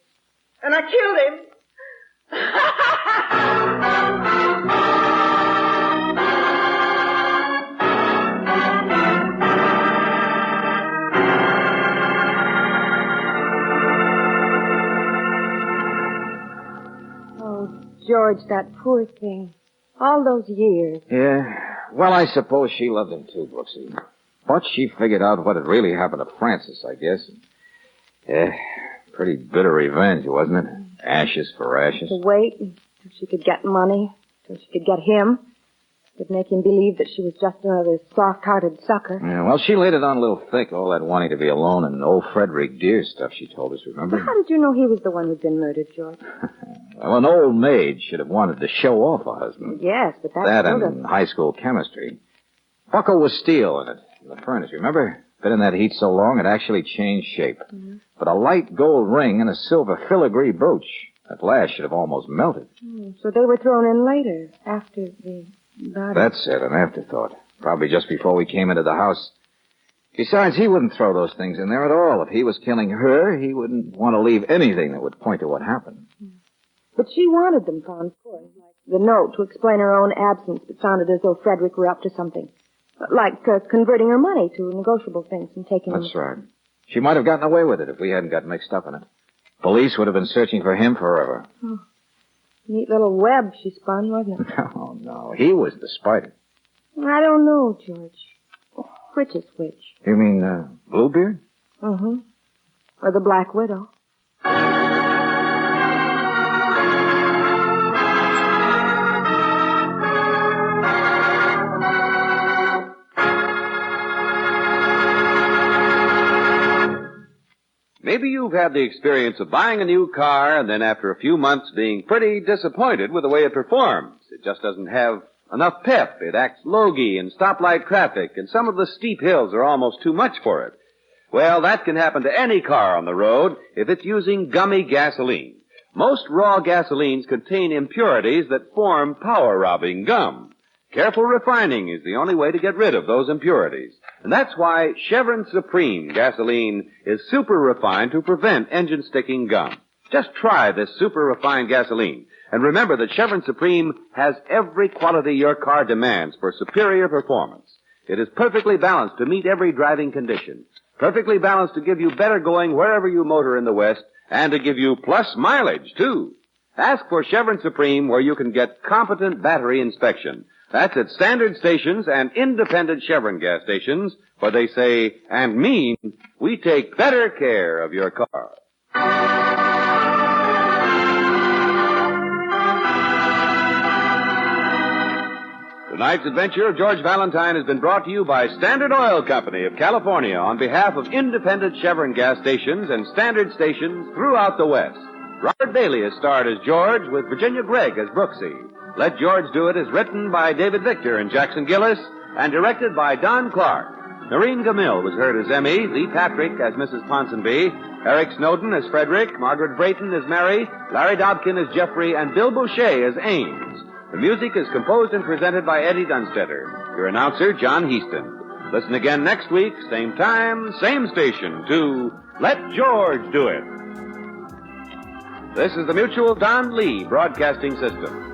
S17: and I killed him.
S11: George, that poor thing. All those years.
S14: Yeah, well, I suppose she loved him too, Brooksy. But she figured out what had really happened to Francis, I guess. Yeah, pretty bitter revenge, wasn't it? Ashes for ashes.
S11: To wait until she could get money, until she could get him. Could make him believe that she was just another soft-hearted sucker.
S14: Yeah, well, she laid it on a little thick, all that wanting to be alone and old Frederick Dear stuff she told us, remember?
S11: But how did you know he was the one who'd been murdered, George?
S14: Well, an old maid should have wanted to show off a husband.
S11: Yes, but
S14: that and high school chemistry. Buckle was steel in it, in the furnace, remember? Been in that heat so long it actually changed shape. Mm-hmm. But a light gold ring and a silver filigree brooch at last should have almost melted.
S11: So they were thrown in later, after the body.
S14: That's it, an afterthought. Probably just before we came into the house. Besides, he wouldn't throw those things in there at all. If he was killing her, he wouldn't want to leave anything that would point to what happened.
S11: But she wanted them found for, like the note to explain her own absence that sounded as though Frederick were up to something. Like converting her money to negotiable things and taking
S14: That's right. She might have gotten away with it if we hadn't got mixed up in it. Police would have been searching for him forever.
S11: Oh, neat little web she spun, wasn't it?
S14: Oh, no. He was the spider.
S11: I don't know, George. Which is which?
S14: You mean, Bluebeard?
S11: Mm-hmm. Or the Black Widow.
S15: Maybe you've had the experience of buying a new car and then after a few months being pretty disappointed with the way it performs. It just doesn't have enough pep. It acts logy in stoplight traffic, and some of the steep hills are almost too much for it. Well, that can happen to any car on the road if it's using gummy gasoline. Most raw gasolines contain impurities that form power-robbing gum. Careful refining is the only way to get rid of those impurities. And that's why Chevron Supreme gasoline is super refined to prevent engine sticking gum. Just try this super refined gasoline. And remember that Chevron Supreme has every quality your car demands for superior performance. It is perfectly balanced to meet every driving condition. Perfectly balanced to give you better going wherever you motor in the West, and to give you plus mileage, too. Ask for Chevron Supreme where you can get competent battery inspection. That's at standard stations and independent Chevron gas stations, where they say and mean, we take better care of your car. Tonight's adventure of George Valentine has been brought to you by Standard Oil Company of California on behalf of independent Chevron gas stations and standard stations throughout the West. Robert Bailey is starred as George with Virginia Gregg as Brooksy. Let George Do It is written by David Victor and Jackson Gillis and directed by Don Clark. Noreen Gamil was heard as Emmy, Lee Patrick as Mrs. Ponsonby, Eric Snowden as Frederick, Margaret Brayton as Mary, Larry Dobkin as Jeffrey, and Bill Boucher as Ames. The music is composed and presented by Eddie Dunstetter. Your announcer, John Heaston. Listen again next week, same time, same station, to Let George Do It. This is the Mutual Don Lee Broadcasting System.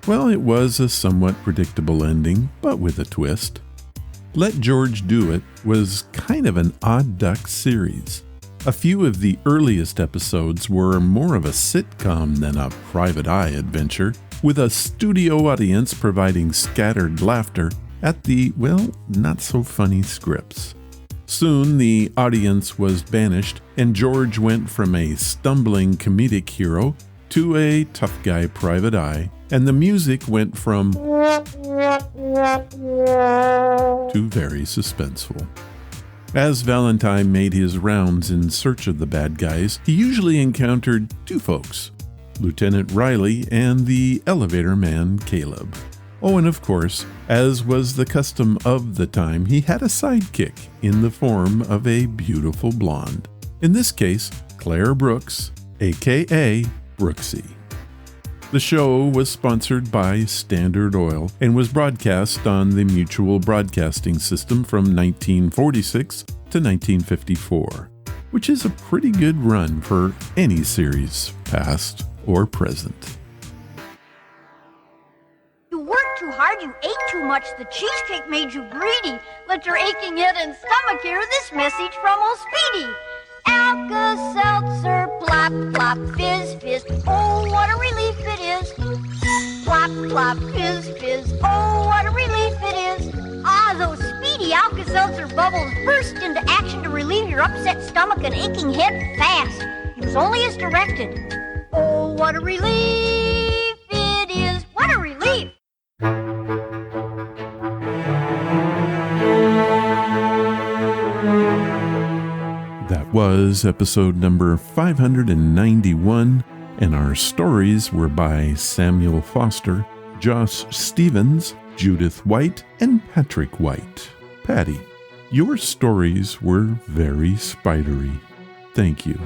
S1: Well, it was a somewhat predictable ending, but with a twist. Let George Do It was kind of an odd duck series. A few of the earliest episodes were more of a sitcom than a private eye adventure, with a studio audience providing scattered laughter at the, well, not so funny scripts. Soon the audience was banished, and George went from a stumbling comedic hero to a tough guy private eye, and the music went from to very suspenseful. As Valentine made his rounds in search of the bad guys, he usually encountered two folks, Lieutenant Riley and the elevator man Caleb. Oh, and of course, as was the custom of the time, he had a sidekick in the form of a beautiful blonde. In this case, Claire Brooks, a.k.a. Brooksy. The show was sponsored by Standard Oil and was broadcast on the Mutual Broadcasting System from 1946 to 1954, which is a pretty good run for any series, past or present.
S21: You worked too hard, you ate too much, the cheesecake made you greedy. Let your aching head and stomach hear this message from old Speedy. Alka-Seltzer, plop, plop, fizz, fizz, oh, what a relief it is. Plop, plop, fizz, fizz, oh, what a relief it is. Ah, those speedy Alka-Seltzer bubbles burst into action to relieve your upset stomach and aching head fast. Use only as directed. Oh, what a relief it is. What a relief.
S1: That was episode number 591, and our stories were by Samuel Foster, Josh Stevens, Judith White, and Patrick White. Paddy, your stories were very spidery. Thank you.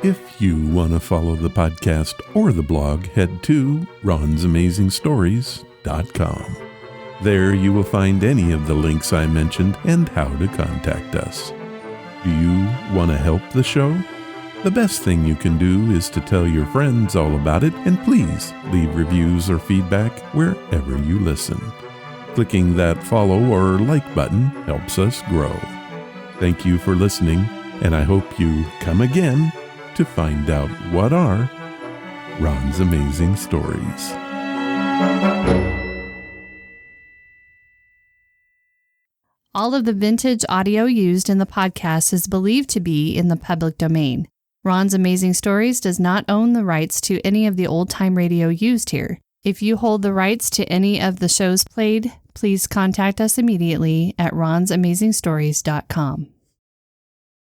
S1: If you want to follow the podcast or the blog, head to ronsamazingstories.com. There you will find any of the links I mentioned and how to contact us. Do you want to help the show? The best thing you can do is to tell your friends all about it, and please leave reviews or feedback wherever you listen. Clicking that follow or like button helps us grow. Thank you for listening, and I hope you come again to find out what are Ron's Amazing Stories.
S22: All of the vintage audio used in the podcast is believed to be in the public domain. Ron's Amazing Stories does not own the rights to any of the old-time radio used here. If you hold the rights to any of the shows played, please contact us immediately at ronsamazingstories.com.